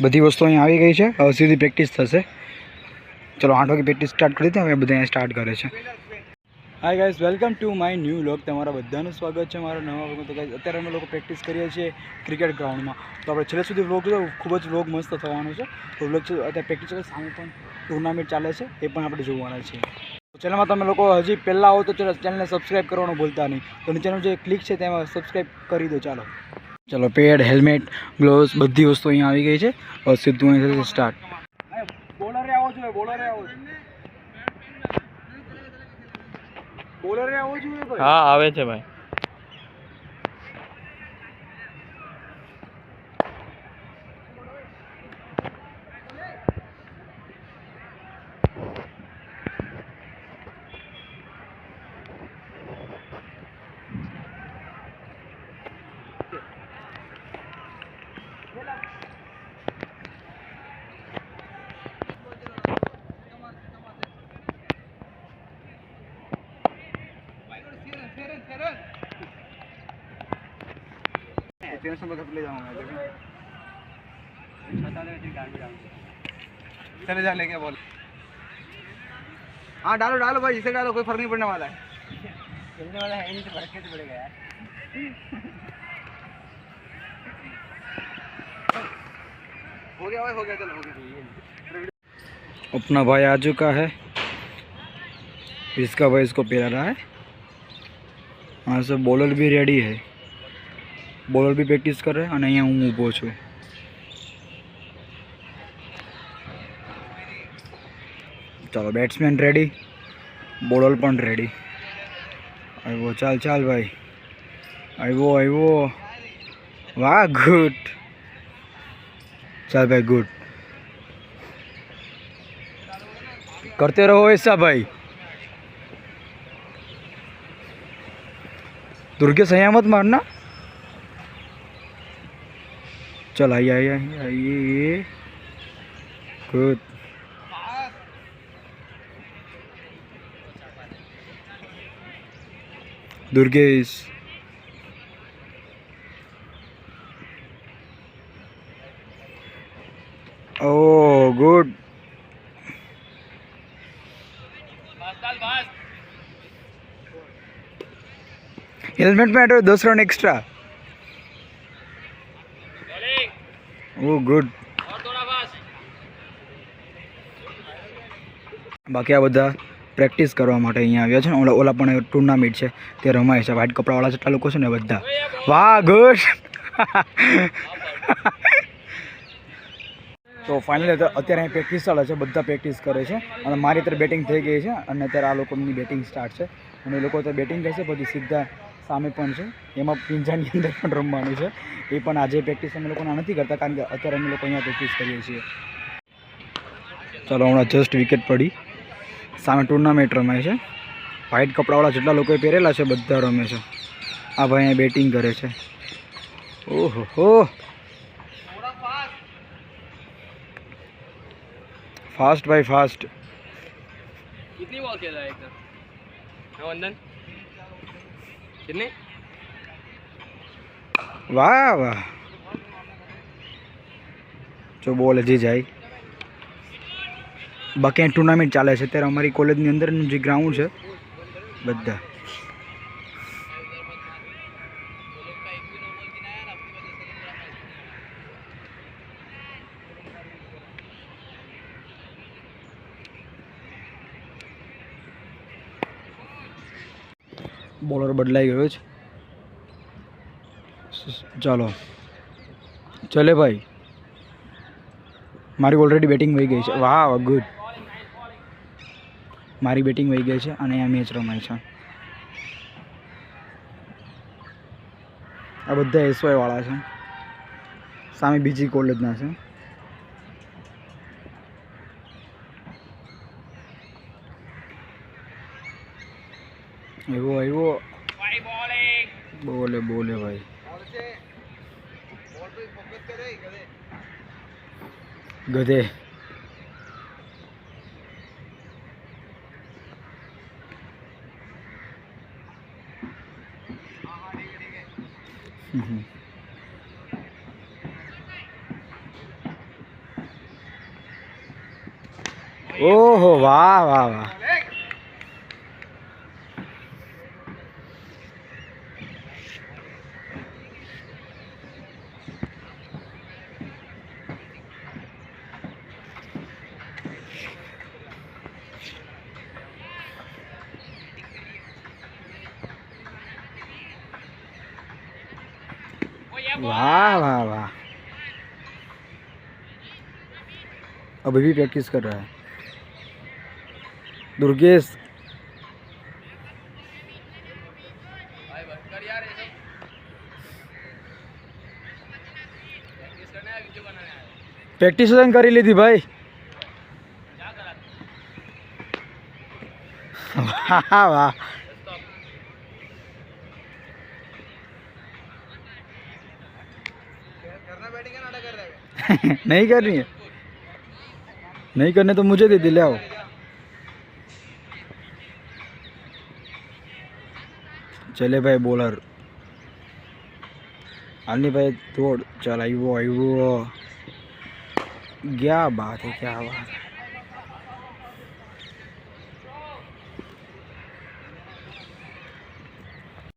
બધી વસ્તુ અહીં આવી ગઈ છે. હવે સીધી પ્રેક્ટિસ થશે. ચલો 8 વાગે પ્રેક્ટિસ સ્ટાર્ટ કરી દઈએ. હવે બધા અહીંયા સ્ટાર્ટ કરે છે. Hi guys, welcome to my new vlog. તમારા બધાનું સ્વાગત છે મારા નવા વ્લોગમાં. તો ગાઈઝ અત્યારે અમે લોકો પ્રેક્ટિસ કરીએ છીએ ક્રિકેટ ગ્રાઉન્ડમાં. તો આપણે છેલ્લે સુધી વ્લોગ જોયો, ખૂબ જ વ્લોગ મસ્ત થવાનો છે. તો વ્લોગ અત્યારે પ્રેક્ટિસ ચાલે, સામે પણ ટુર્નામેન્ટ ચાલે છે, એ પણ આપણે જોવાના છીએ. તો ચેનલમાં તમે લોકો હજી પહેલાં આવો તો ચલો ચેનલને સબસ્ક્રાઈબ કરવાનું ભૂલતા નહીં. તો નીચેનું જે ક્લિક છે તેમાં સબસ્ક્રાઈબ કરી દો. ચલો પેડ, હેલ્મેટ, ગ્લોવ્સ બધી વસ્તુ અહીંયા આવી ગઈ છે. હવે સીધું અહીંથી સ્ટાર્ટ. બોલરે આવો જોઈએ, બોલરે આવો જોઈએ, બોલરે આવો જોઈએ ભાઈ. હા આવે છે ભાઈ. चले जा लेके बॉल. हाँ डालो डालो भाई, इसे डालो, कोई फर्क नहीं पड़ने वाला है. खेलने वाला है नहीं तो फर्क कैसे पड़ेगा यार. हो गया भाई, हो गया, चलो हो गया. अपना भाई आ चुका है. इसका भाई इसको पिला रहा है. वहाँ से बॉलर भी रेडी है. बॉलर भी प्रैक्टिस कर रहे हैं. अँ हूँ ऊभो छूँ. चलो बैट्समैन रेडी, बॉलर पण रेडी. आव्यो, चाल चाल भाई, आव्यो आव्यो. वाह गुड. चल भाई गुड. करते रहो ऐसा भाई. दुर्गेश यहाँ मत मारना. चल आइए आइए आइए. गुड. दुर्गेश. ओ गुड. हेलमेट में हटो, 10 रन एक्स्ट्रा. ओ गुड. बाकी आ बधा प्रेक्टिस करवा माटे अहींया आव्या छे. ओला पण टूर्नामेंट छे ते रमाय छे. व्हाइट कपड़ावाळा जेटला लोको छे ने बधा. वाह गुड. तो फाइनली अत्यारे अहीं प्रेक्टिस चाले छे, बधा प्रेक्टिस करे छे. अने मारी अत्यारे बेटिंग थई गई छे अने अत्यारे आ लोकोनी बेटिंग स्टार्ट छे. अने ए लोको अत्यारे बेटिंग करशे, पछी सीधा सामे पण छे, एमां पिंजानी अंदर पण रमवानुं छे. ए पण आजे प्रेक्टिस अमे लोको नथी करता, कारण के अत्यारे अमे लोको अहींया प्रेक्टिस करीए छीए. चलो हमणां जस्ट विकेट पड़ी. सामे टूर्नामेंट रमाय छे. व्हाइट कपड़ावाळा जेटला लोकोए पहेरेला छे बधा रमे छे. आ भाई अहीं बेटिंग करे छे. ओहो हो. फास्ट भाई फास्ट. कितनी बॉल खेल रहा है एकदम वंदन? कितनी? वाह वाह. जो बॉल हजी जाए. बाकी टूर्नामेंट चाले छे त्यारे अमारी कॉलेजनी अंदरनुं जे ग्राउंड छे बधा. बॉलर बदलाई गयो छे. चलो चले भाई. मारी ऑलरेडी बेटिंग वही गई है. वाह गुड. मारी बेटिंग वही गई है और अँ मैच रमाय है. आ बधा एसवाय वाला है. सामे बीजी कॉलेजना है. एवो एवो बोले बोले भाई. गधे. ओहो वाह वाह वाह वाह वाह वाह अभी भी प्रैक्टिस कर रहा है दुर्गेश भाई बस कर यार ये सब प्रैक्टिस करना है वीडियो बनाना है प्रैक्टिस तो કરી લીધી ભાઈ क्या करा वाह वाह स्टॉप करना बैटिंग है नाटक कर रहा है नहीं करनी है नहीं करने तो मुझे दे दे ले आओ चले भाई बॉलर आनी भाई तोड़ चल आई वो क्या बात है क्या बात है